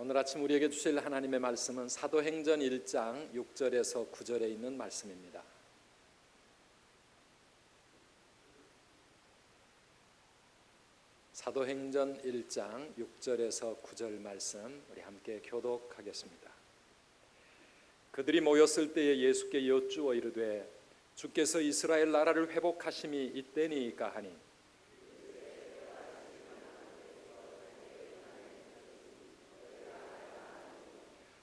오늘 아침 우리에게 주실 하나님의 말씀은 사도행전 1장 6절에서 9절에 있는 말씀입니다. 사도행전 1장 6절에서 9절 말씀 우리 함께 교독하겠습니다. 그들이 모였을 때에 예수께 여쭈어 이르되 주께서 이스라엘 나라를 회복하심이 이때니이까 하니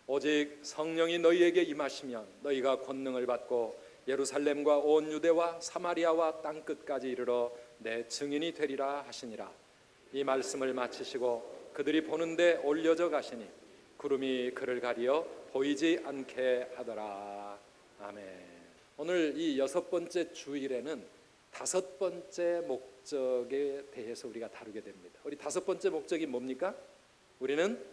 오직 성령이 너희에게 임하시면 너희가 권능을 받고 예루살렘과 온 유대와 사마리아와 땅끝까지 이르러 내 증인이 되리라 하시니라. 이 말씀을 마치시고 그들이 보는데 올려져 가시니 구름이 그를 가리어 보이지 않게 하더라. 아멘. 오늘 이 6번째 주일에는 5번째 목적에 대해서 우리가 다루게 됩니다. 우리 5번째 목적이 뭡니까? 우리는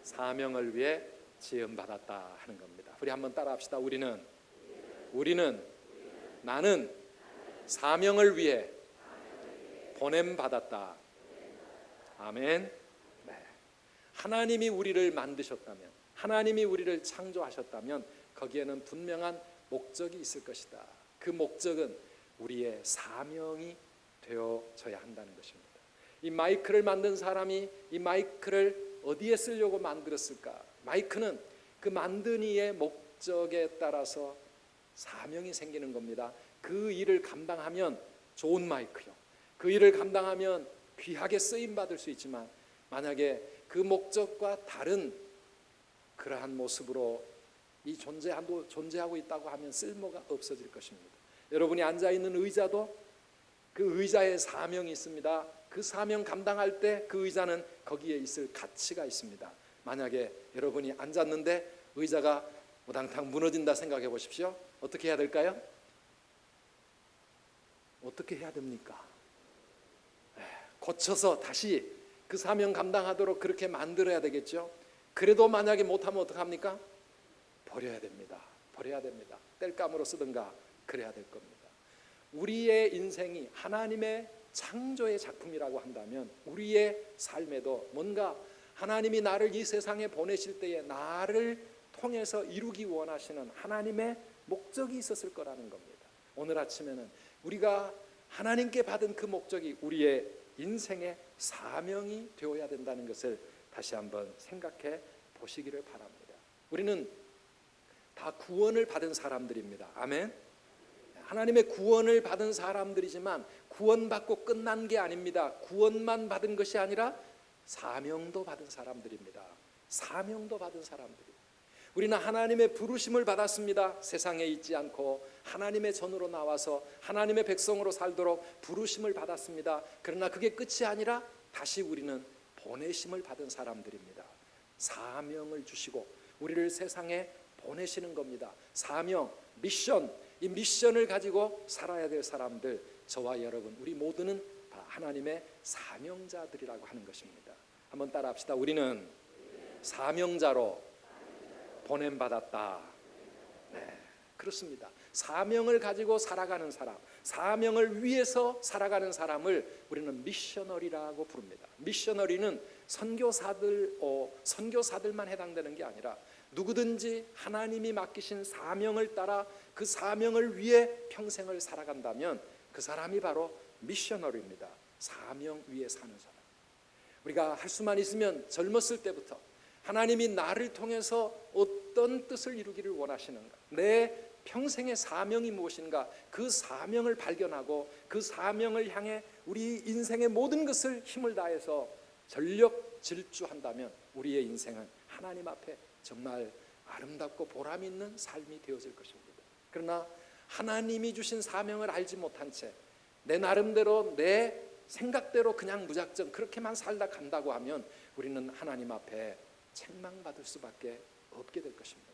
사명을 위해 지음받았다 하는 겁니다. 우리 한번 따라합시다. 나는 사명을 위해 보냄받았다. 아멘. 네. 하나님이 우리를 만드셨다면, 하나님이 우리를 창조하셨다면 거기에는 분명한 목적이 있을 것이다. 그 목적은 우리의 사명이 되어져야 한다는 것입니다. 이 마이크를 만든 사람이 이 마이크를 어디에 쓰려고 만들었을까? 마이크는 그 만든 이의 목적에 따라서 사명이 생기는 겁니다. 그 일을 감당하면 좋은 마이크요, 그 일을 감당하면 귀하게 쓰임받을 수 있지만 만약에 그 목적과 다른 그러한 모습으로 이 존재하고 있다고 하면 쓸모가 없어질 것입니다. 여러분이 앉아있는 의자도 그 의자에 사명이 있습니다. 그 사명 감당할 때 그 의자는 거기에 있을 가치가 있습니다. 만약에 여러분이 앉았는데 의자가 우당탕 무너진다 생각해 보십시오. 어떻게 해야 될까요? 어떻게 해야 됩니까? 고쳐서 다시 그 사명 감당하도록 그렇게 만들어야 되겠죠. 그래도 만약에 못하면 어떡합니까? 버려야 됩니다. 땔감으로 쓰든가 그래야 될 겁니다. 우리의 인생이 하나님의 창조의 작품이라고 한다면 우리의 삶에도 뭔가 하나님이 나를 이 세상에 보내실 때에 나를 통해서 이루기 원하시는 하나님의 목적이 있었을 거라는 겁니다. 오늘 아침에는 우리가 하나님께 받은 그 목적이 우리의 인생의 사명이 되어야 된다는 것을 다시 한번 생각해 보시기를 바랍니다. 우리는 다 구원을 받은 사람들입니다. 아멘. 하나님의 구원을 받은 사람들이지만 구원받고 끝난 게 아닙니다. 구원만 받은 것이 아니라 사명도 받은 사람들입니다. 사명도 받은 사람들이에요. 우리는 하나님의 부르심을 받았습니다. 세상에 있지 않고 하나님의 전으로 나와서 하나님의 백성으로 살도록 부르심을 받았습니다. 그러나 그게 끝이 아니라 다시 우리는 보내심을 받은 사람들입니다. 사명을 주시고 우리를 세상에 보내시는 겁니다. 사명, 미션, 이 미션을 가지고 살아야 될 사람들, 저와 여러분, 우리 모두는 다 하나님의 사명자들이라고 하는 것입니다. 한번 따라합시다. 우리는 사명자로 보냄받았다. 네, 그렇습니다. 사명을 가지고 살아가는 사람, 사명을 위해서 살아가는 사람을 우리는 미셔너리라고 부릅니다. 미셔너리는 선교사들만 해당되는 게 아니라 누구든지 하나님이 맡기신 사명을 따라 그 사명을 위해 평생을 살아간다면 그 사람이 바로 미셔너리입니다. 사명 위에 사는 사람. 우리가 할 수만 있으면 젊었을 때부터 하나님이 나를 통해서 어떤 뜻을 이루기를 원하시는가, 내 평생의 사명이 무엇인가, 그 사명을 발견하고 그 사명을 향해 우리 인생의 모든 것을 힘을 다해서 전력 질주한다면 우리의 인생은 하나님 앞에 정말 아름답고 보람 있는 삶이 되어질 것입니다. 그러나 하나님이 주신 사명을 알지 못한 채 내 나름대로 내 생각대로 그냥 무작정 그렇게만 살다 간다고 하면 우리는 하나님 앞에 책망받을 수밖에 없게 될 것입니다.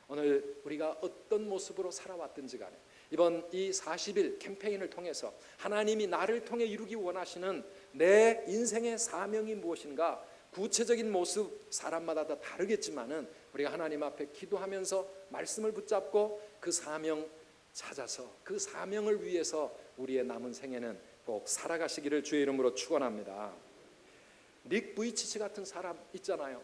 오늘 우리가 어떤 모습으로 살아왔든지 간에 이번 이 40일 캠페인을 통해서 하나님이 나를 통해 이루기 원하시는 내 인생의 사명이 무엇인가, 구체적인 모습 사람마다 다 다르겠지만은 우리가 하나님 앞에 기도하면서 말씀을 붙잡고 그 사명 찾아서 그 사명을 위해서 우리의 남은 생애는 꼭 살아가시기를 주의 이름으로 축원합니다. 닉 부이치치 같은 사람 있잖아요.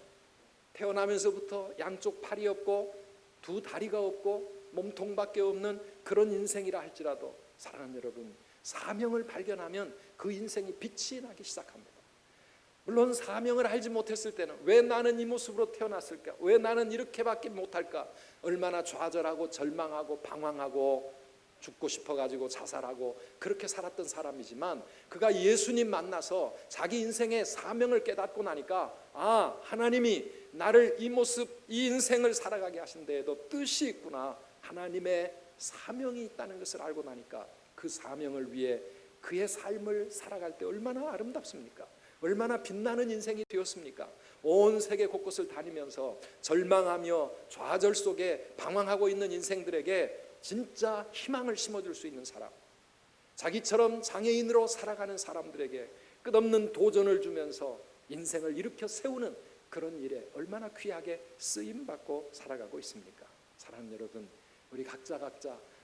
태어나면서부터 양쪽 팔이 없고 두 다리가 없고 몸통밖에 없는 그런 인생이라 할지라도 사랑하는 여러분, 사명을 발견하면 그 인생이 빛이 나기 시작합니다. 물론 사명을 알지 못했을 때는 왜 나는 이 모습으로 태어났을까? 왜 나는 이렇게밖에 못할까? 얼마나 좌절하고 절망하고 방황하고 죽고 싶어가지고 자살하고 그렇게 살았던 사람이지만, 그가 예수님 만나서 자기 인생의 사명을 깨닫고 나니까 하나님이 나를 이 모습, 이 인생을 살아가게 하신 데에도 뜻이 있구나, 하나님의 사명이 있다는 것을 알고 나니까 그 사명을 위해 그의 삶을 살아갈 때 얼마나 아름답습니까? 얼마나 빛나는 인생이 되었습니까? 온 세계 곳곳을 다니면서 절망하며 좌절 속에 방황하고 있는 인생들에게 진짜 희망을 심어줄 수 있는 사람, 자기처럼 장애인으로 살아가는 사람들에게 끝없는 도전을 주면서 인생을 일으켜 세우는 그런 일에 얼마나 귀하게 쓰임받고 살아가고 있습니까? 사랑하는 여러분, 우리 각자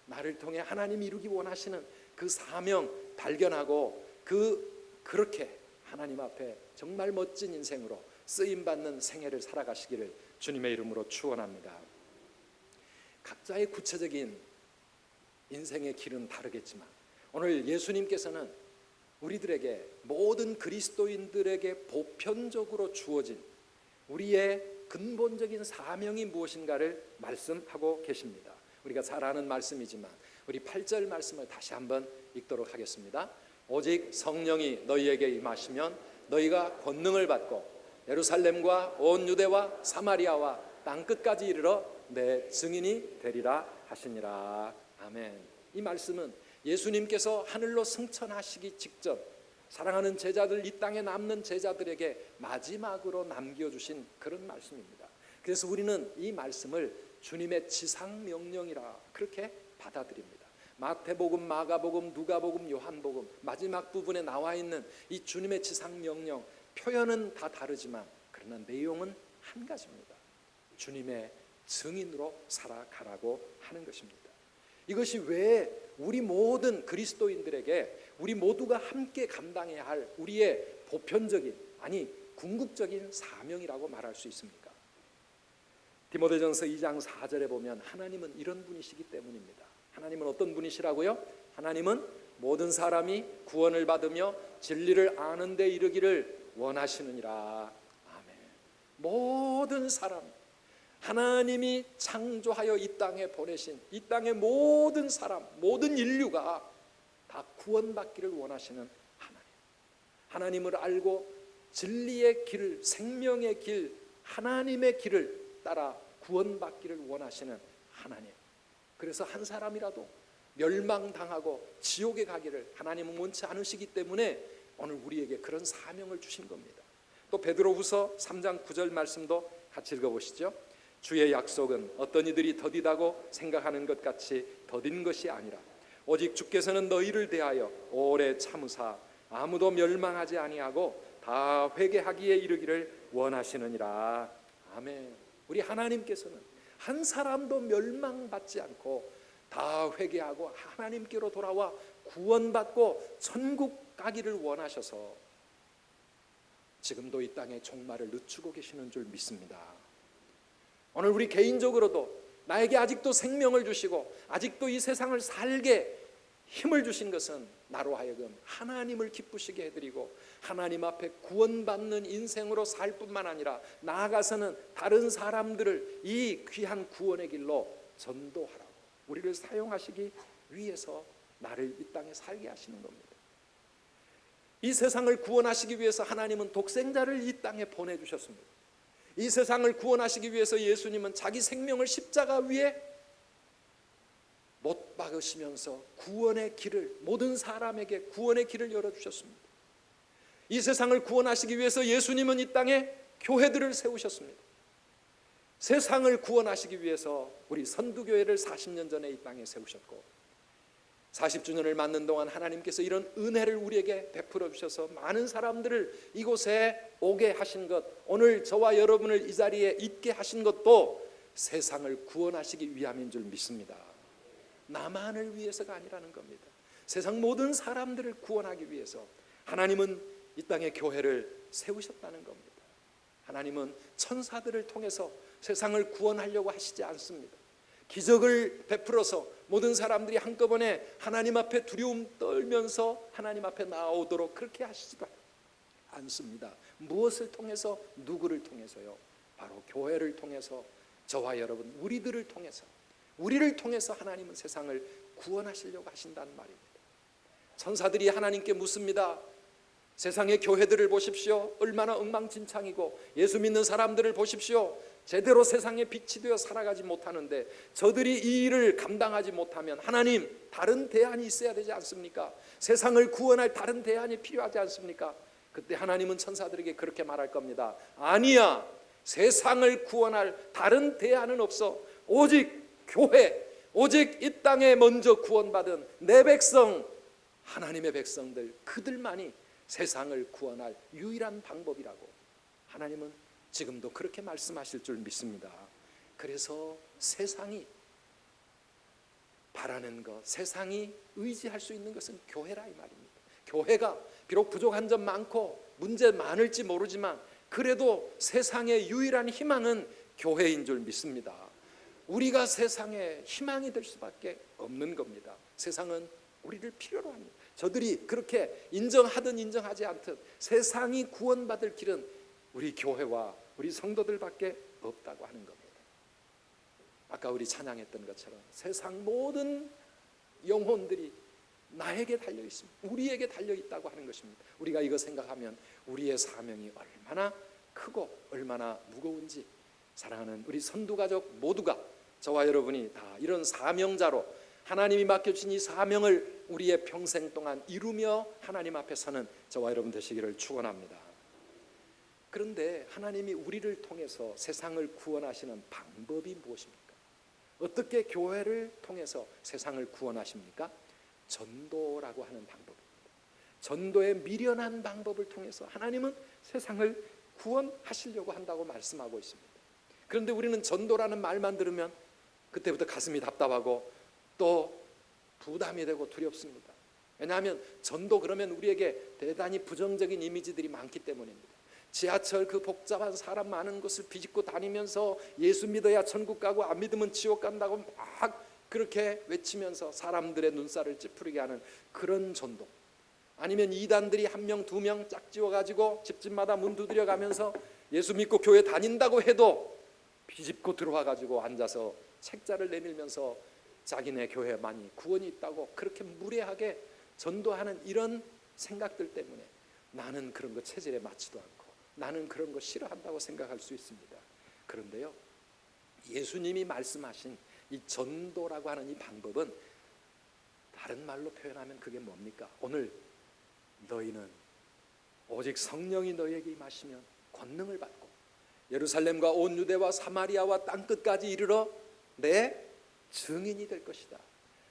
나를 통해 하나님이 이루기 원하시는 그 사명 발견하고 그렇게 하나님 앞에 정말 멋진 인생으로 쓰임받는 생애를 살아가시기를 주님의 이름으로 축원합니다. 각자의 구체적인 인생의 길은 다르겠지만 오늘 예수님께서는 우리들에게, 모든 그리스도인들에게 보편적으로 주어진 우리의 근본적인 사명이 무엇인가를 말씀하고 계십니다. 우리가 잘 아는 말씀이지만 우리 8절 말씀을 다시 한번 읽도록 하겠습니다. 오직 성령이 너희에게 임하시면 너희가 권능을 받고 예루살렘과 온 유대와 사마리아와 땅끝까지 이르러 내 증인이 되리라 하시니라. 아멘. 이 말씀은 예수님께서 하늘로 승천하시기 직전 사랑하는 제자들, 이 땅에 남는 제자들에게 마지막으로 남겨주신 그런 말씀입니다. 그래서 우리는 이 말씀을 주님의 지상명령이라 그렇게 받아들입니다. 마태복음, 마가복음, 누가복음, 요한복음 마지막 부분에 나와 있는 이 주님의 지상명령, 표현은 다 다르지만 그러나 내용은 한 가지입니다. 주님의 증인으로 살아가라고 하는 것입니다. 이것이 왜 우리 모든 그리스도인들에게, 우리 모두가 함께 감당해야 할 우리의 보편적인, 아니 궁극적인 사명이라고 말할 수 있습니까? 디모데전서 2장 4절에 보면 하나님은 이런 분이시기 때문입니다. 하나님은 어떤 분이시라고요? 하나님은 모든 사람이 구원을 받으며 진리를 아는 데 이르기를 원하시느니라. 아멘. 모든 사람, 하나님이 창조하여 이 땅에 보내신 이 땅의 모든 사람, 모든 인류가 다 구원받기를 원하시는 하나님, 하나님을 알고 진리의 길, 생명의 길, 하나님의 길을 따라 구원받기를 원하시는 하나님. 그래서 한 사람이라도 멸망당하고 지옥에 가기를 하나님은 원치 않으시기 때문에 오늘 우리에게 그런 사명을 주신 겁니다. 또 베드로후서 3장 9절 말씀도 같이 읽어보시죠. 주의 약속은 어떤 이들이 더디다고 생각하는 것 같이 더딘 것이 아니라 오직 주께서는 너희를 대하여 오래 참으사 아무도 멸망하지 아니하고 다 회개하기에 이르기를 원하시느니라. 아멘. 우리 하나님께서는 한 사람도 멸망받지 않고 다 회개하고 하나님께로 돌아와 구원받고 천국 가기를 원하셔서 지금도 이 땅에 종말을 늦추고 계시는 줄 믿습니다. 오늘 우리 개인적으로도 나에게 아직도 생명을 주시고 아직도 이 세상을 살게 힘을 주신 것은 나로 하여금 하나님을 기쁘시게 해드리고 하나님 앞에 구원받는 인생으로 살 뿐만 아니라 나아가서는 다른 사람들을 이 귀한 구원의 길로 전도하라고, 우리를 사용하시기 위해서 나를 이 땅에 살게 하시는 겁니다. 이 세상을 구원하시기 위해서 하나님은 독생자를 이 땅에 보내주셨습니다. 이 세상을 구원하시기 위해서 예수님은 자기 생명을 십자가 위에 못 박으시면서 구원의 길을, 모든 사람에게 구원의 길을 열어주셨습니다. 이 세상을 구원하시기 위해서 예수님은 이 땅에 교회들을 세우셨습니다. 세상을 구원하시기 위해서 우리 선두교회를 40년 전에 이 땅에 세우셨고 40주년을 맞는 동안 하나님께서 이런 은혜를 우리에게 베풀어 주셔서 많은 사람들을 이곳에 오게 하신 것, 오늘 저와 여러분을 이 자리에 있게 하신 것도 세상을 구원하시기 위함인 줄 믿습니다. 나만을 위해서가 아니라는 겁니다. 세상 모든 사람들을 구원하기 위해서 하나님은 이 땅에 교회를 세우셨다는 겁니다. 하나님은 천사들을 통해서 세상을 구원하려고 하시지 않습니다. 기적을 베풀어서 모든 사람들이 한꺼번에 하나님 앞에 두려움 떨면서 하나님 앞에 나오도록 그렇게 하시지도 않습니다. 무엇을 통해서, 누구를 통해서요? 바로 교회를 통해서, 저와 여러분 우리들을 통해서 하나님은 세상을 구원하시려고 하신다는 말입니다. 천사들이 하나님께 묻습니다. 세상의 교회들을 보십시오. 얼마나 엉망진창이고, 예수 믿는 사람들을 보십시오. 제대로 세상에 빛이 되어 살아가지 못하는데 저들이 이 일을 감당하지 못하면 하나님, 다른 대안이 있어야 되지 않습니까? 세상을 구원할 다른 대안이 필요하지 않습니까? 그때 하나님은 천사들에게 그렇게 말할 겁니다. 아니야, 세상을 구원할 다른 대안은 없어. 오직 교회, 오직 이 땅에 먼저 구원받은 내 백성, 하나님의 백성들, 그들만이 세상을 구원할 유일한 방법이라고 하나님은 지금도 그렇게 말씀하실 줄 믿습니다. 그래서 세상이 바라는 것, 세상이 의지할 수 있는 것은 교회라 이 말입니다. 교회가 비록 부족한 점 많고 문제 많을지 모르지만 그래도 세상의 유일한 희망은 교회인 줄 믿습니다. 우리가 세상의 희망이 될 수밖에 없는 겁니다. 세상은 우리를 필요로 합니다. 저들이 그렇게 인정하든 인정하지 않든 세상이 구원받을 길은 우리 교회와 우리 성도들밖에 없다고 하는 겁니다. 아까 우리 찬양했던 것처럼 세상 모든 영혼들이 나에게 달려 있습니다. 우리에게 달려 있다고 하는 것입니다. 우리가 이거 생각하면 우리의 사명이 얼마나 크고 얼마나 무거운지, 사랑하는 우리 선두가족 모두가, 저와 여러분이 다 이런 사명자로 하나님이 맡겨주신 이 사명을 우리의 평생 동안 이루며 하나님 앞에 서는 저와 여러분 되시기를 축원합니다. 그런데 하나님이 우리를 통해서 세상을 구원하시는 방법이 무엇입니까? 어떻게 교회를 통해서 세상을 구원하십니까? 전도라고 하는 방법입니다. 전도의 미련한 방법을 통해서 하나님은 세상을 구원하시려고 한다고 말씀하고 있습니다. 그런데 우리는 전도라는 말만 들으면 그때부터 가슴이 답답하고 또 부담이 되고 두렵습니다. 왜냐하면 전도 그러면 우리에게 대단히 부정적인 이미지들이 많기 때문입니다. 지하철 그 복잡한 사람 많은 곳을 비집고 다니면서 예수 믿어야 천국 가고 안 믿으면 지옥 간다고 막 그렇게 외치면서 사람들의 눈살을 찌푸리게 하는 그런 전도, 아니면 이단들이 한 명 두 명 짝지어가지고 집집마다 문 두드려 가면서 예수 믿고 교회 다닌다고 해도 비집고 들어와가지고 앉아서 책자를 내밀면서 자기네 교회만이 구원이 있다고 그렇게 무례하게 전도하는 이런 생각들 때문에 나는 그런 거 체질에 맞지도 않고 나는 그런 거 싫어한다고 생각할 수 있습니다. 그런데요, 예수님이 말씀하신 이 전도라고 하는 이 방법은 다른 말로 표현하면 그게 뭡니까? 오늘 너희는 오직 성령이 너희에게 임하시면 권능을 받고 예루살렘과 온 유대와 사마리아와 땅끝까지 이르러 내 증인이 될 것이다.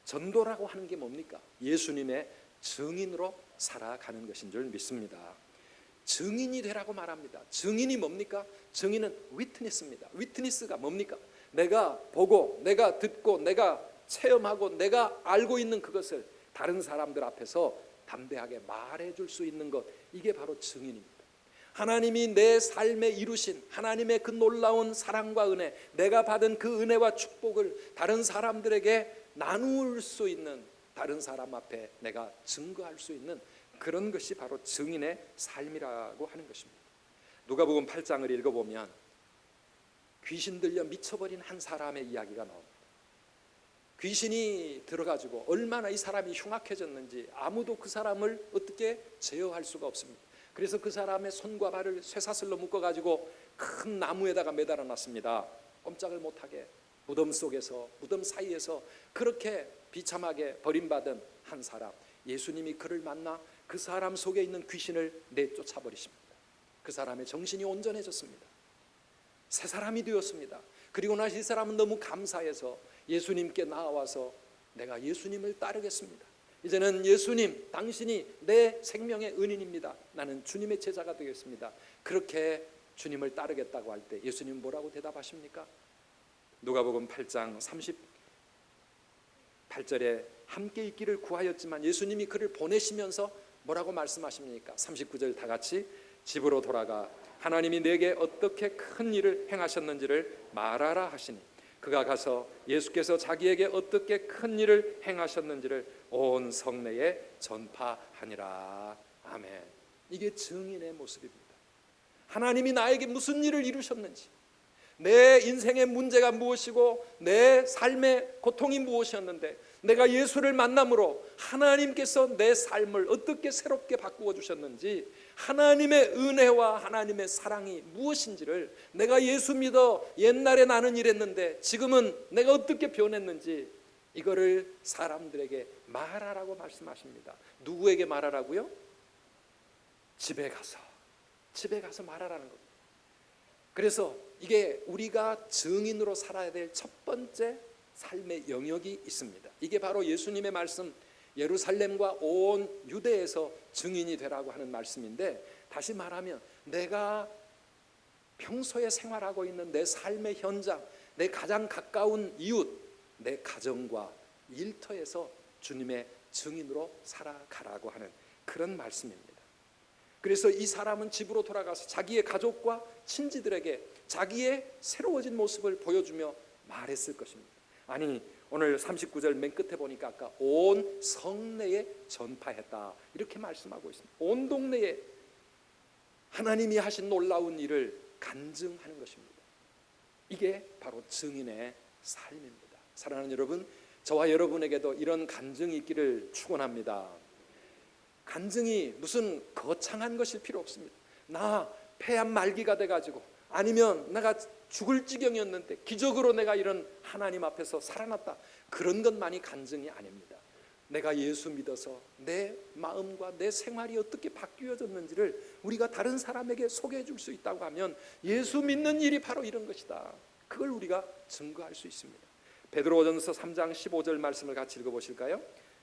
전도라고 하는 게 뭡니까? 예수님의 증인으로 살아가는 것인 줄 믿습니다. 증인이 되라고 말합니다. 증인이 뭡니까? 증인은 위트니스입니다. 위트니스가 뭡니까? 내가 보고 내가 듣고 내가 체험하고 내가 알고 있는 그것을 다른 사람들 앞에서 담대하게 말해줄 수 있는 것, 이게 바로 증인입니다. 하나님이 내 삶에 이루신 하나님의 그 놀라운 사랑과 은혜, 내가 받은 그 은혜와 축복을 다른 사람들에게 나눌 수 있는, 다른 사람 앞에 내가 증거할 수 있는 그런 것이 바로 증인의 삶이라고 하는 것입니다. 누가복음 8장을 읽어보면 귀신 들려 미쳐버린 한 사람의 이야기가 나옵니다. 귀신이 들어가지고 얼마나 이 사람이 흉악해졌는지 아무도 그 사람을 어떻게 제어할 수가 없습니다. 그래서 그 사람의 손과 발을 쇠사슬로 묶어가지고 큰 나무에다가 매달아 놨습니다. 꼼짝을 못하게 무덤 속에서, 무덤 사이에서 그렇게 비참하게 버림받은 한 사람, 예수님이 그를 만나 그 사람 속에 있는 귀신을 내쫓아 버리십니다. 그 사람의 정신이 온전해졌습니다. 새 사람이 되었습니다. 그리고 나서 이 사람은 너무 감사해서 예수님께 나와서 내가 예수님을 따르겠습니다. 이제는 예수님, 당신이 내 생명의 은인입니다. 나는 주님의 제자가 되겠습니다. 그렇게 주님을 따르겠다고 할 때 예수님 뭐라고 대답하십니까? 누가복음 8장 38절에 함께 있기를 구하였지만 예수님이 그를 보내시면서 뭐라고 말씀하십니까? 39절 다 같이 집으로 돌아가 하나님이 내게 어떻게 큰 일을 행하셨는지를 말하라 하시니 그가 가서 예수께서 자기에게 어떻게 큰 일을 행하셨는지를 온 성내에 전파하니라. 아멘. 이게 증인의 모습입니다. 하나님이 나에게 무슨 일을 이루셨는지, 내 인생의 문제가 무엇이고 내 삶의 고통이 무엇이었는데 내가 예수를 만남으로 하나님께서 내 삶을 어떻게 새롭게 바꾸어 주셨는지, 하나님의 은혜와 하나님의 사랑이 무엇인지를, 내가 예수 믿어 옛날에 나는 이랬는데 지금은 내가 어떻게 변했는지, 이거를 사람들에게 말하라고 말씀하십니다. 누구에게 말하라고요? 집에 가서 말하라는 겁니다. 그래서 이게 우리가 증인으로 살아야 될 첫 번째 삶의 영역이 있습니다. 이게 바로 예수님의 말씀, 예루살렘과 온 유대에서 증인이 되라고 하는 말씀인데, 다시 말하면 내가 평소에 생활하고 있는 내 삶의 현장, 내 가장 가까운 이웃, 내 가정과 일터에서 주님의 증인으로 살아가라고 하는 그런 말씀입니다. 그래서 이 사람은 집으로 돌아가서 자기의 가족과 친지들에게 자기의 새로워진 모습을 보여주며 말했을 것입니다. 아니, 오늘 39절 맨 끝에 보니까 아까 온 성내에 전파했다 이렇게 말씀하고 있습니다. 온 동네에 하나님이 하신 놀라운 일을 간증하는 것입니다. 이게 바로 증인의 삶입니다. 사랑하는 여러분, 저와 여러분에게도 이런 간증이 있기를 축원합니다. 간증이 무슨 거창한 것일 필요 없습니다. 나 폐암 말기가 돼가지고, 아니면 내가 죽을 지경이었는데 기적으로 내가 이런 하나님 앞에서 살아났다, 그런 것만이 간증이 아닙니다. 내가 예수 믿어서 내 마음과 내 생활이 어떻게 바뀌어졌는지를 우리가 다른 사람에게 소개해 줄 수 있다고 하면 예수 믿는 일이 바로 이런 것이다, 그걸 우리가 증거할 수 있습니다. 베드로전서 3장 15절 말씀을 같이 읽어보실까요?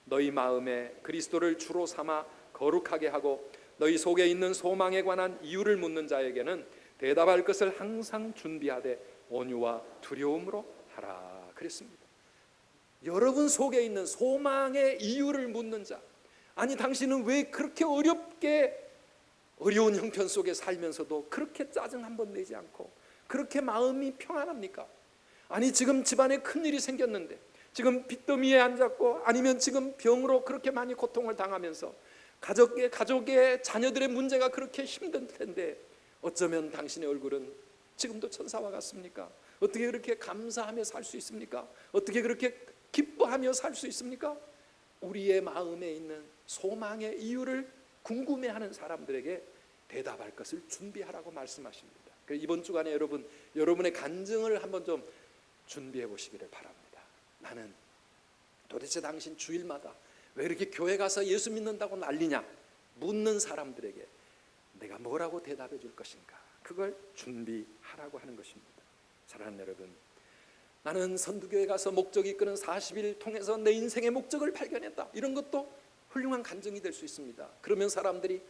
너희 마음에 그리스도를 주로 삼아 거룩하게 하고 너희 속에 있는 소망에 관한 이유를 묻는 자에게는 대답할 것을 항상 준비하되 온유와 두려움으로 하라 그랬습니다. 여러분 속에 있는 소망의 이유를 묻는 자, 아니 당신은 왜 그렇게 어려운 형편 속에 살면서도 그렇게 짜증 한 번 내지 않고 그렇게 마음이 평안합니까? 아니 지금 집안에 큰일이 생겼는데, 지금 빚더미에 앉았고, 아니면 지금 병으로 그렇게 많이 고통을 당하면서 가족의 자녀들의 문제가 그렇게 힘들 텐데 어쩌면 당신의 얼굴은 지금도 천사와 같습니까? 어떻게 그렇게 감사하며 살 수 있습니까? 어떻게 그렇게 기뻐하며 살 수 있습니까? 우리의 마음에 있는 소망의 이유를 궁금해하는 사람들에게 대답할 것을 준비하라고 말씀하십니다. 이번 주간에 여러분의 간증을 한번 좀 준비해 보시기를 바랍니다. 나는 도대체 당신 주일마다 왜 이렇게 교회 가서 예수 믿는다고 난리냐 묻는 사람들에게 내가 뭐라고 대답해 줄 것인가, 그걸 준비하라고 하는 것입니다. 사랑하는 여러분, 나는 선두교회 가서 목적 이끄는 40일 통해서 내 인생의 목적을 발견했다, 이런 것도 훌륭한 간증이 될 수 있습니다. 그러면 사람들이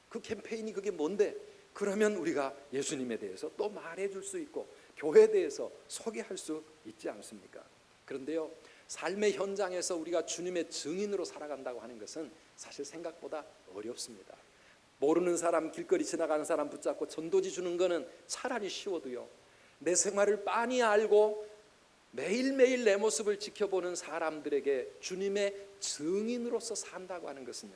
그 캠페인이 그게 뭔데? 그러면 우리가 예수님에 대해서 또 말해 줄 수 있고 교회에 대해서 소개할 수 있지 않습니까? 그런데요, 삶의 현장에서 우리가 주님의 증인으로 살아간다고 하는 것은 사실 생각보다 어렵습니다. 모르는 사람, 길거리 지나가는 사람 붙잡고 전도지 주는 거는 차라리 쉬워도요, 내 생활을 빤히 알고 매일매일 내 모습을 지켜보는 사람들에게 주님의 증인으로서 산다고 하는 것은요,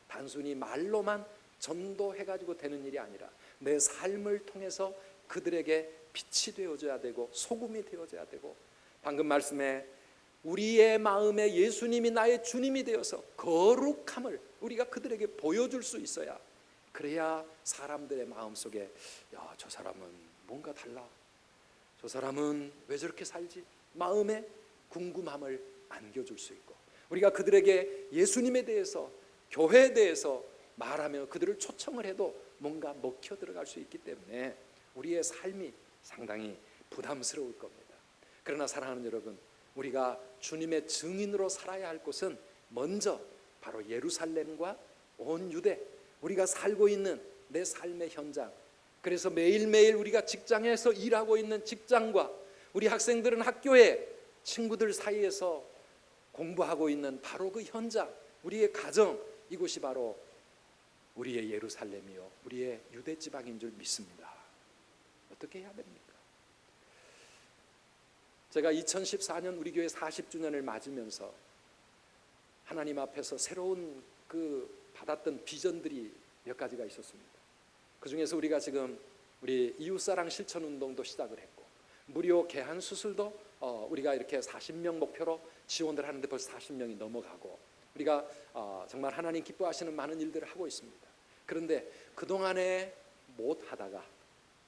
단순히 말로만 전도해가지고 되는 일이 아니라 내 삶을 통해서 그들에게 빛이 되어줘야 되고 소금이 되어줘야 되고, 방금 말씀에 우리의 마음에 예수님이 나의 주님이 되어서 거룩함을 우리가 그들에게 보여줄 수 있어야, 그래야 사람들의 마음속에 저 사람은 뭔가 달라, 저 사람은 왜 저렇게 살지, 마음에 궁금함을 안겨줄 수 있고, 우리가 그들에게 예수님에 대해서, 교회에 대해서 말하며 그들을 초청을 해도 뭔가 먹혀 들어갈 수 있기 때문에 우리의 삶이 상당히 부담스러울 겁니다. 그러나 사랑하는 여러분, 우리가 주님의 증인으로 살아야 할 곳은 먼저 바로 예루살렘과 온 유대, 우리가 살고 있는 내 삶의 현장, 그래서 매일매일 우리가 직장에서 일하고 있는 직장과 우리 학생들은 학교에 친구들 사이에서 공부하고 있는 바로 그 현장, 우리의 가정, 이곳이 바로 우리의 예루살렘이요 우리의 유대 지방인 줄 믿습니다. 어떻게 해야 됩니까? 제가 2014년 우리 교회 40주년을 맞으면서 하나님 앞에서 새로운 받았던 비전들이 몇 가지가 있었습니다. 그 중에서 우리가 지금 우리 이웃사랑 실천운동도 시작을 했고, 무료 개한 수술도 우리가 이렇게 40명 목표로 지원을 하는데 벌써 40명이 넘어가고, 우리가 정말 하나님 기뻐하시는 많은 일들을 하고 있습니다. 그런데 그동안에 못하다가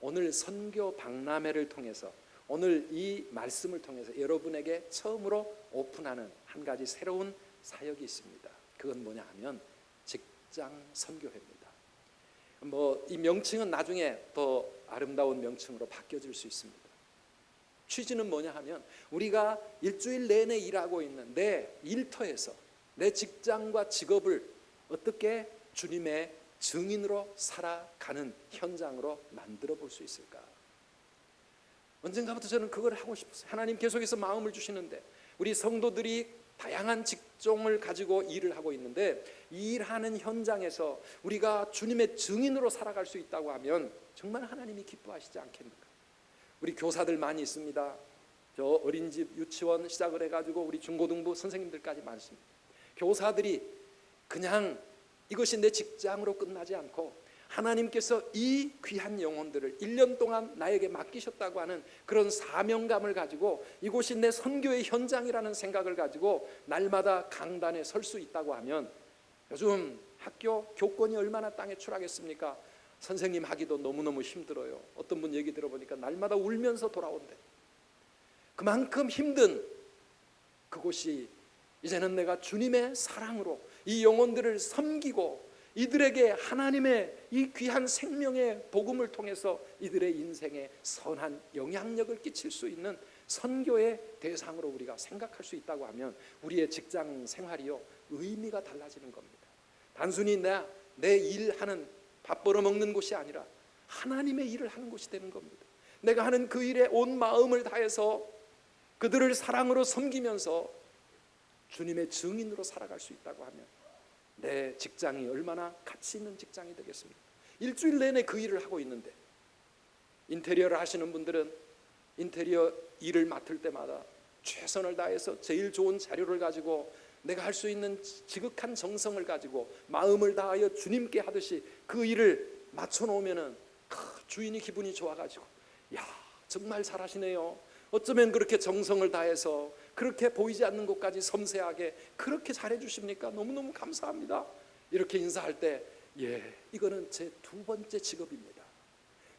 오늘 선교 박람회를 통해서, 오늘 이 말씀을 통해서 여러분에게 처음으로 오픈하는 한 가지 새로운 사역이 있습니다. 그건 뭐냐 하면 직장 선교회입니다. 이 명칭은 나중에 더 아름다운 명칭으로 바뀌어질 수 있습니다. 취지는 뭐냐 하면 우리가 일주일 내내 일하고 있는 내 일터에서 내 직장과 직업을 어떻게 주님의 증인으로 살아가는 현장으로 만들어 볼 수 있을까? 언젠가부터 저는 그걸 하고 싶었어요. 하나님 계속해서 마음을 주시는데 우리 성도들이 다양한 직종을 가지고 일을 하고 있는데, 이 일하는 현장에서 우리가 주님의 증인으로 살아갈 수 있다고 하면 정말 하나님이 기뻐하시지 않겠는가? 우리 교사들 많이 있습니다. 저 어린이집 유치원 시작을 해가지고 우리 중고등부 선생님들까지 많습니다. 교사들이 그냥 이것이 내 직장으로 끝나지 않고 하나님께서 이 귀한 영혼들을 1년 동안 나에게 맡기셨다고 하는 그런 사명감을 가지고 이곳이 내 선교의 현장이라는 생각을 가지고 날마다 강단에 설 수 있다고 하면, 요즘 학교 교권이 얼마나 땅에 추락했습니까? 선생님 하기도 너무너무 힘들어요. 어떤 분 얘기 들어보니까 날마다 울면서 돌아온대. 그만큼 힘든 그곳이 이제는 내가 주님의 사랑으로 이 영혼들을 섬기고 이들에게 하나님의 이 귀한 생명의 복음을 통해서 이들의 인생에 선한 영향력을 끼칠 수 있는 선교의 대상으로 우리가 생각할 수 있다고 하면 우리의 직장 생활이요 의미가 달라지는 겁니다. 단순히 내 일하는 밥 벌어먹는 곳이 아니라 하나님의 일을 하는 곳이 되는 겁니다. 내가 하는 그 일에 온 마음을 다해서 그들을 사랑으로 섬기면서 주님의 증인으로 살아갈 수 있다고 하면 내 직장이 얼마나 가치 있는 직장이 되겠습니까? 일주일 내내 그 일을 하고 있는데, 인테리어를 하시는 분들은 인테리어 일을 맡을 때마다 최선을 다해서 제일 좋은 자료를 가지고 내가 할 수 있는 지극한 정성을 가지고 마음을 다하여 주님께 하듯이 그 일을 맞춰놓으면 주인이 기분이 좋아가지고, 야 정말 잘하시네요. 어쩌면 그렇게 정성을 다해서 그렇게 보이지 않는 것까지 섬세하게 그렇게 잘해주십니까? 너무너무 감사합니다. 이렇게 인사할 때, 이거는 제 두 번째 직업입니다.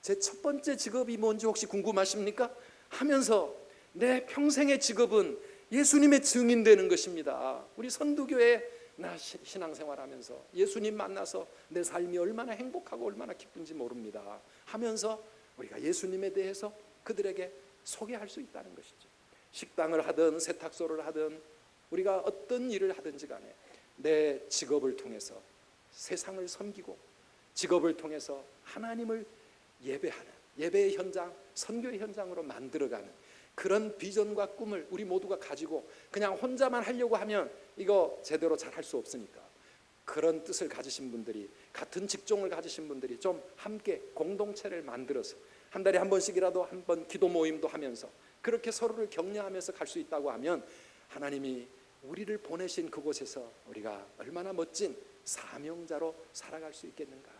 제 첫 번째 직업이 뭔지 혹시 궁금하십니까? 하면서 내 평생의 직업은 예수님의 증인 되는 것입니다. 우리 선두교회 나 신앙생활하면서 예수님 만나서 내 삶이 얼마나 행복하고 얼마나 기쁜지 모릅니다 하면서 우리가 예수님에 대해서 그들에게 소개할 수 있다는 것이죠. 식당을 하든 세탁소를 하든 우리가 어떤 일을 하든지 간에 내 직업을 통해서 세상을 섬기고 직업을 통해서 하나님을 예배하는 예배의 현장, 선교의 현장으로 만들어가는 그런 비전과 꿈을 우리 모두가 가지고 그냥 혼자만 하려고 하면 이거 제대로 잘 할 수 없으니까, 그런 뜻을 가지신 분들이, 같은 직종을 가지신 분들이 좀 함께 공동체를 만들어서 한 달에 한 번씩이라도 한번 기도 모임도 하면서 그렇게 서로를 격려하면서 갈 수 있다고 하면 하나님이 우리를 보내신 그곳에서 우리가 얼마나 멋진 사명자로 살아갈 수 있겠는가.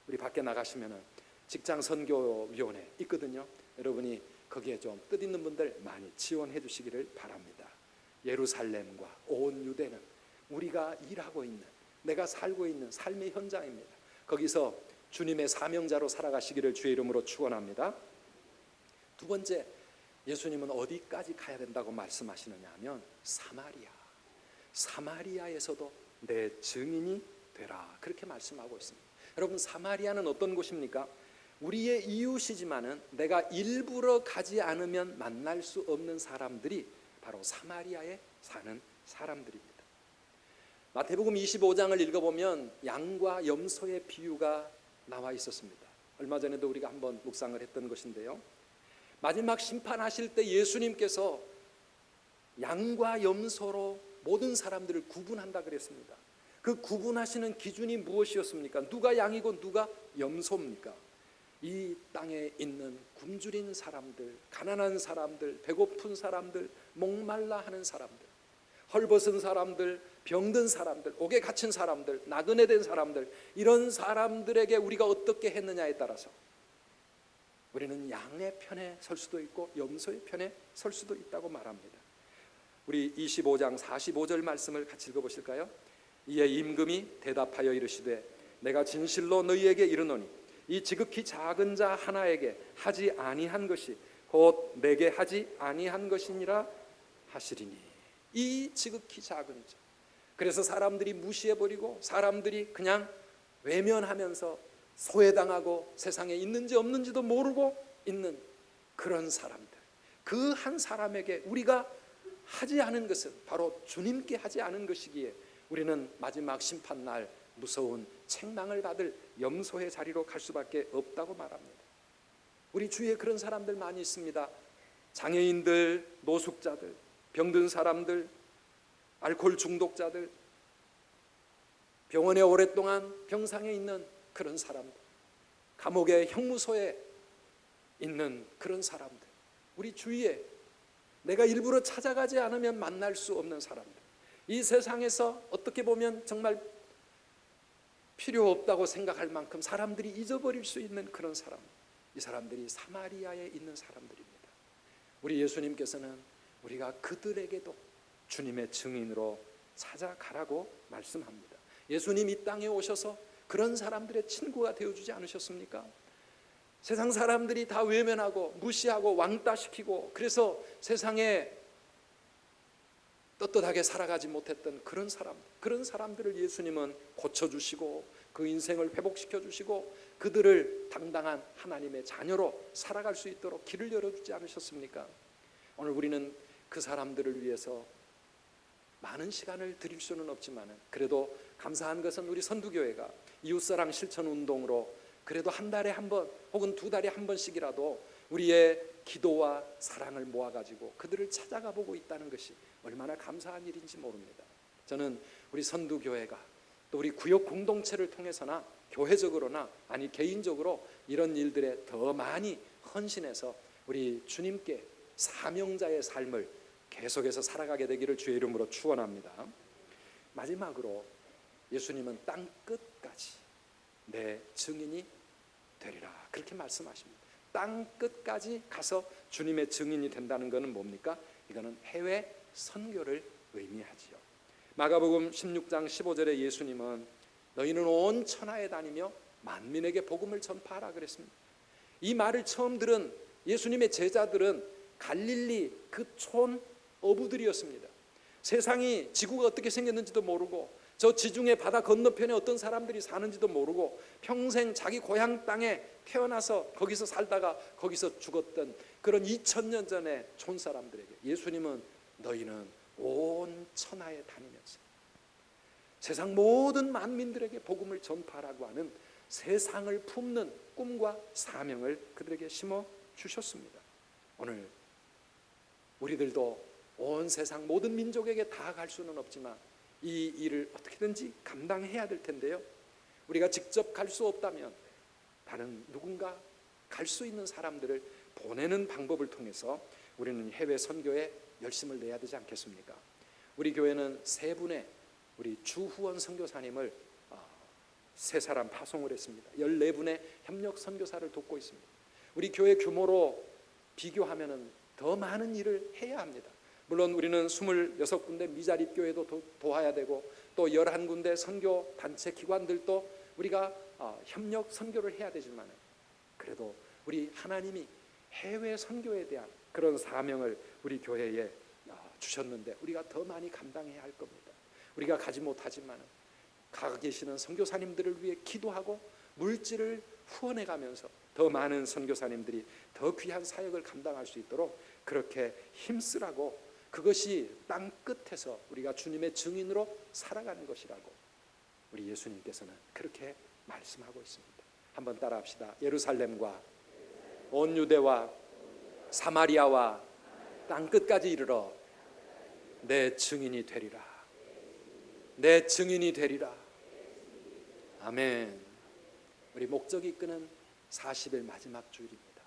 우리 밖에 나가시면은 직장 선교위원회 있거든요. 여러분이 거기에 좀 뜻있는 분들 많이 지원해 주시기를 바랍니다. 예루살렘과 온 유대는 우리가 일하고 있는, 내가 살고 있는 삶의 현장입니다. 거기서 주님의 사명자로 살아가시기를 주의 이름으로 축원합니다. 두 번째, 예수님은 어디까지 가야 된다고 말씀하시느냐 하면 사마리아에서도 내 증인이 되라, 그렇게 말씀하고 있습니다. 여러분, 사마리아는 어떤 곳입니까? 우리의 이웃이지만은 내가 일부러 가지 않으면 만날 수 없는 사람들이 바로 사마리아에 사는 사람들입니다. 마태복음 25장을 읽어보면 양과 염소의 비유가 나와 있었습니다. 얼마 전에도 우리가 한번 묵상을 했던 것인데요, 마지막 심판하실 때 예수님께서 양과 염소로 모든 사람들을 구분한다 그랬습니다. 그 구분하시는 기준이 무엇이었습니까? 누가 양이고 누가 염소입니까? 이 땅에 있는 굶주린 사람들, 가난한 사람들, 배고픈 사람들, 목말라 하는 사람들, 헐벗은 사람들, 병든 사람들, 옥에 갇힌 사람들, 나그네 된 사람들, 이런 사람들에게 우리가 어떻게 했느냐에 따라서 우리는 양의 편에 설 수도 있고 염소의 편에 설 수도 있다고 말합니다. 우리 25장 45절 말씀을 같이 읽어보실까요? 이에 임금이 대답하여 이르시되 내가 진실로 너희에게 이르노니 이 지극히 작은 자 하나에게 하지 아니한 것이 곧 내게 하지 아니한 것이니라 하시리니. 이 지극히 작은 자, 그래서 사람들이 무시해버리고 사람들이 그냥 외면하면서 소외당하고 세상에 있는지 없는지도 모르고 있는 그런 사람들, 그 한 사람에게 우리가 하지 않은 것은 바로 주님께 하지 않은 것이기에 우리는 마지막 심판날 무서운 책망을 받을 염소의 자리로 갈 수밖에 없다고 말합니다. 우리 주위에 그런 사람들 많이 있습니다. 장애인들, 노숙자들, 병든 사람들, 알코올 중독자들, 병원에 오랫동안 병상에 있는 그런 사람들, 감옥의 형무소에 있는 그런 사람들, 우리 주위에 내가 일부러 찾아가지 않으면 만날 수 없는 사람들, 이 세상에서 어떻게 보면 정말 필요 없다고 생각할 만큼 사람들이 잊어버릴 수 있는 그런 사람, 이 사람들이 사마리아에 있는 사람들입니다. 우리 예수님께서는 우리가 그들에게도 주님의 증인으로 찾아가라고 말씀합니다. 예수님 이 땅에 오셔서 그런 사람들의 친구가 되어주지 않으셨습니까? 세상 사람들이 다 외면하고 무시하고 왕따시키고 그래서 세상에 떳떳하게 살아가지 못했던 그런 사람들을 예수님은 고쳐주시고 그 인생을 회복시켜 주시고 그들을 당당한 하나님의 자녀로 살아갈 수 있도록 길을 열어주지 않으셨습니까? 오늘 우리는 그 사람들을 위해서 많은 시간을 드릴 수는 없지만 그래도 감사한 것은 우리 선두교회가 이웃사랑 실천운동으로 그래도 한 달에 한 번 혹은 두 달에 한 번씩이라도 우리의 기도와 사랑을 모아가지고 그들을 찾아가 보고 있다는 것이 얼마나 감사한 일인지 모릅니다. 저는 우리 선두교회가 또 우리 구역 공동체를 통해서나 교회적으로나 아니 개인적으로 이런 일들에 더 많이 헌신해서 우리 주님께 사명자의 삶을 계속해서 살아가게 되기를 주의 이름으로 축원합니다. 마지막으로 예수님은 땅 끝까지 내 증인이 되리라 그렇게 말씀하십니다. 땅 끝까지 가서 주님의 증인이 된다는 것은 뭡니까? 이거는 해외 선교를 의미하지요. 마가복음 16장 15절에 예수님은 너희는 온 천하에 다니며 만민에게 복음을 전파하라 그랬습니다. 이 말을 처음 들은 예수님의 제자들은 갈릴리 그 촌 어부들이었습니다. 세상이 지구가 어떻게 생겼는지도 모르고 저 지중해 바다 건너편에 어떤 사람들이 사는지도 모르고 평생 자기 고향 땅에 태어나서 거기서 살다가 거기서 죽었던 그런 2000년 전의 촌 사람들에게 예수님은 너희는 온 천하에 다니면서 세상 모든 만민들에게 복음을 전파하라고 하는 세상을 품는 꿈과 사명을 그들에게 심어 주셨습니다. 오늘 우리들도 온 세상 모든 민족에게 다 갈 수는 없지만 이 일을 어떻게든지 감당해야 될 텐데요, 우리가 직접 갈 수 없다면 다른 누군가 갈 수 있는 사람들을 보내는 방법을 통해서 우리는 해외 선교에 열심을 내야 되지 않겠습니까? 우리 교회는 세 분의 우리 주후원 선교사님을 세 사람 파송을 했습니다. 14분의 협력 선교사를 돕고 있습니다. 우리 교회 규모로 비교하면 더 많은 일을 해야 합니다. 물론 우리는 26군데 미자립 교회도 도와야 되고 또 11군데 선교 단체 기관들도 우리가 협력 선교를 해야 되지만 그래도 우리 하나님이 해외 선교에 대한 그런 사명을 우리 교회에 주셨는데 우리가 더 많이 감당해야 할 겁니다. 우리가 가지 못하지만 가 계시는 선교사님들을 위해 기도하고 물질을 후원해 가면서 더 많은 선교사님들이 더 귀한 사역을 감당할 수 있도록 그렇게 힘쓰라고, 그것이 땅 끝에서 우리가 주님의 증인으로 살아가는 것이라고 우리 예수님께서는 그렇게 말씀하고 있습니다. 한번 따라합시다. 예루살렘과 온 유대와 사마리아와 땅 끝까지 이르러 내 증인이 되리라. 내 증인이 되리라. 아멘. 우리 목적이 이끄는 40일 마지막 주일입니다.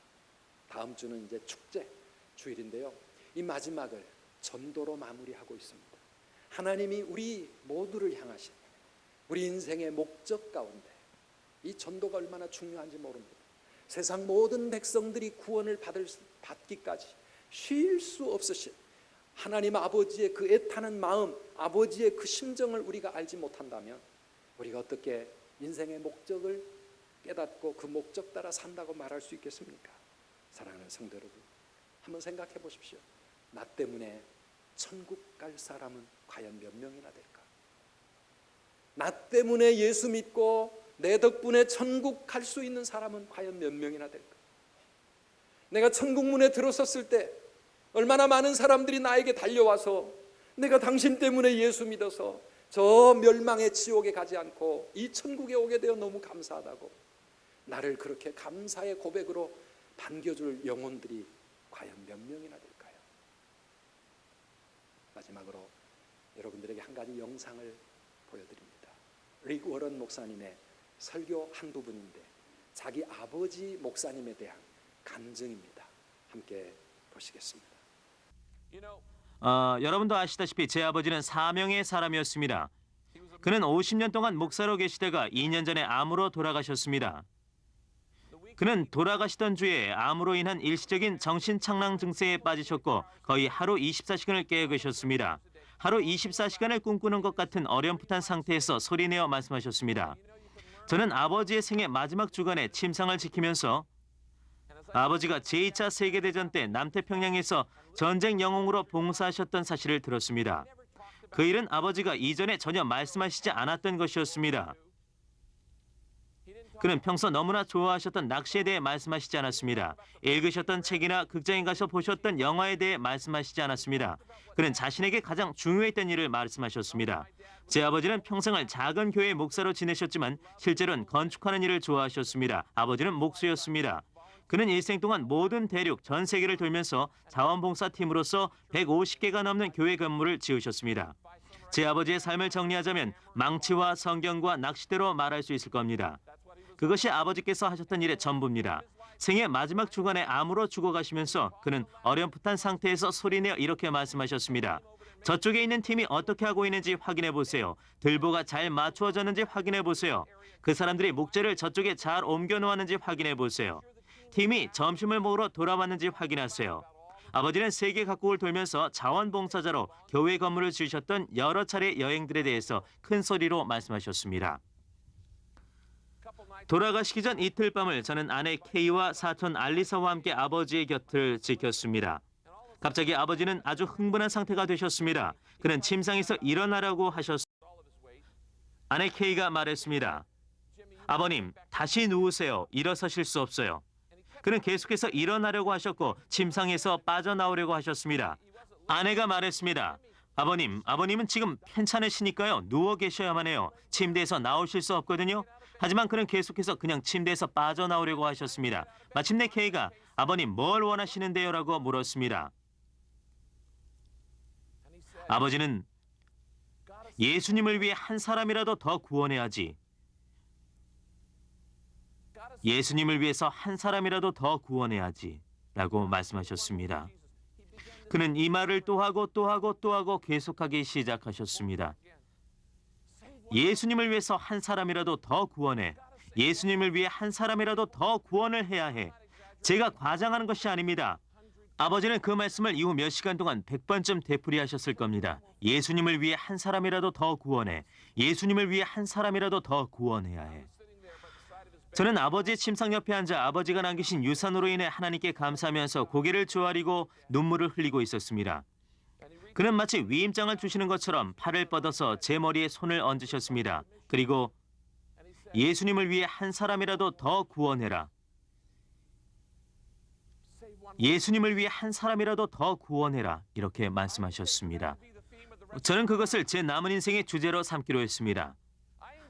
다음 주는 이제 축제 주일인데요. 이 마지막을 전도로 마무리하고 있습니다. 하나님이 우리 모두를 향하신 우리 인생의 목적 가운데 이 전도가 얼마나 중요한지 모릅니다. 세상 모든 백성들이 구원을 받기까지 쉴 수 없으신 하나님 아버지의 그 애타는 마음, 아버지의 그 심정을 우리가 알지 못한다면 우리가 어떻게 인생의 목적을 깨닫고 그 목적 따라 산다고 말할 수 있겠습니까? 사랑하는 성도 여러분, 한번 생각해 보십시오. 나 때문에 천국 갈 사람은 과연 몇 명이나 될까? 나 때문에 예수 믿고 내 덕분에 천국 갈 수 있는 사람은 과연 몇 명이나 될까? 내가 천국 문에 들어섰을 때 얼마나 많은 사람들이 나에게 달려와서 내가 당신 때문에 예수 믿어서 저 멸망의 지옥에 가지 않고 이 천국에 오게 되어 너무 감사하다고 나를 그렇게 감사의 고백으로 반겨줄 영혼들이 과연 몇 명이나 될까요? 마지막으로 여러분들에게 한 가지 영상을 보여드립니다. 릭 워런 목사님의 설교 한 부분인데 자기 아버지 목사님에 대한 간증입니다. 함께 보시겠습니다. 여러분도 아시다시피 제 아버지는 사명의 사람이었습니다. 그는 50년 동안 목사로 계시다가 2년 전에 암으로 돌아가셨습니다. 그는 돌아가시던 주에 암으로 인한 일시적인 정신착랑 증세에 빠지셨고 거의 하루 24시간을 깨어 계셨습니다. 하루 24시간을 꿈꾸는 것 같은 어렴풋한 상태에서 소리내어 말씀하셨습니다. 저는 아버지의 생애 마지막 주간에 침상을 지키면서 아버지가 제2차 세계대전 때 남태평양에서 전쟁 영웅으로 봉사하셨던 사실을 들었습니다. 그 일은 아버지가 이전에 전혀 말씀하시지 않았던 것이었습니다. 그는 평소 너무나 좋아하셨던 낚시에 대해 말씀하시지 않았습니다. 읽으셨던 책이나 극장에 가서 보셨던 영화에 대해 말씀하시지 않았습니다. 그는 자신에게 가장 중요했던 일을 말씀하셨습니다. 제 아버지는 평생을 작은 교회 목사로 지내셨지만 실제로는 건축하는 일을 좋아하셨습니다. 아버지는 목수였습니다. 그는 일생 동안 모든 대륙 전 세계를 돌면서 자원봉사팀으로서 150개가 넘는 교회 건물을 지으셨습니다. 제 아버지의 삶을 정리하자면 망치와 성경과 낚시대로 말할 수 있을 겁니다. 그것이 아버지께서 하셨던 일의 전부입니다. 생애 마지막 주간에 암으로 죽어가시면서 그는 어렴풋한 상태에서 소리내어 이렇게 말씀하셨습니다. 저쪽에 있는 팀이 어떻게 하고 있는지 확인해 보세요. 들보가 잘 맞추어졌는지 확인해 보세요. 그 사람들이 목재를 저쪽에 잘 옮겨 놓았는지 확인해 보세요. 팀이 점심을 먹으러 돌아왔는지 확인하세요. 아버지는 세계 각국을 돌면서 자원봉사자로 교회 건물을 지으셨던 여러 차례 여행들에 대해서 큰 소리로 말씀하셨습니다. 돌아가시기 전 이틀 밤을 저는 아내 케이와 사촌 알리사와 함께 아버지의 곁을 지켰습니다. 갑자기 아버지는 아주 흥분한 상태가 되셨습니다. 그는 침상에서 일어나라고 하셨습니다. 아내 케이가 말했습니다. 아버님, 다시 누우세요. 일어서실 수 없어요. 그는 계속해서 일어나려고 하셨고 침상에서 빠져나오려고 하셨습니다. 아내가 말했습니다. 아버님은 지금 괜찮으시니까요. 누워 계셔야만 해요. 침대에서 나오실 수 없거든요. 하지만 그는 계속해서 그냥 침대에서 빠져나오려고 하셨습니다. 마침내 케이가 아버님 뭘 원하시는데요? 라고 물었습니다. 아버지는 예수님을 위해 한 사람이라도 더 구원해야지. 예수님을 위해서 한 사람이라도 더 구원해야지 라고 말씀하셨습니다. 그는 이 말을 또 하고 또 하고 또 하고 계속하기 시작하셨습니다. 예수님을 위해서 한 사람이라도 더 구원해. 예수님을 위해 한 사람이라도 더 구원을 해야 해. 제가 과장하는 것이 아닙니다. 아버지는 그 말씀을 이후 몇 시간 동안 100번쯤 되풀이하셨을 겁니다. 예수님을 위해 한 사람이라도 더 구원해. 예수님을 위해 한 사람이라도 더 구원해야 해. 저는 아버지의 침상 옆에 앉아 아버지가 남기신 유산으로 인해 하나님께 감사하면서 고개를 조아리고 눈물을 흘리고 있었습니다. 그는 마치 위임장을 주시는 것처럼 팔을 뻗어서 제 머리에 손을 얹으셨습니다. 그리고 예수님을 위해 한 사람이라도 더 구원해라. 예수님을 위해 한 사람이라도 더 구원해라. 이렇게 말씀하셨습니다. 저는 그것을 제 남은 인생의 주제로 삼기로 했습니다.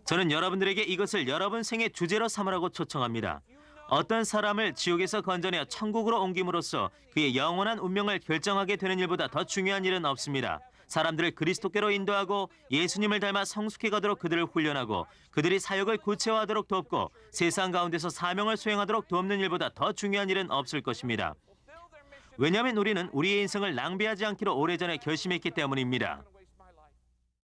저는 여러분들에게 이것을 여러분 생의 주제로 삼으라고 초청합니다. 어떤 사람을 지옥에서 건져내어 천국으로 옮김으로써 그의 영원한 운명을 결정하게 되는 일보다 더 중요한 일은 없습니다. 사람들을 그리스도께로 인도하고 예수님을 닮아 성숙해 가도록 그들을 훈련하고 그들이 사역을 구체화하도록 돕고 세상 가운데서 사명을 수행하도록 돕는 일보다 더 중요한 일은 없을 것입니다. 왜냐하면 우리는 우리의 인생을 낭비하지 않기로 오래전에 결심했기 때문입니다.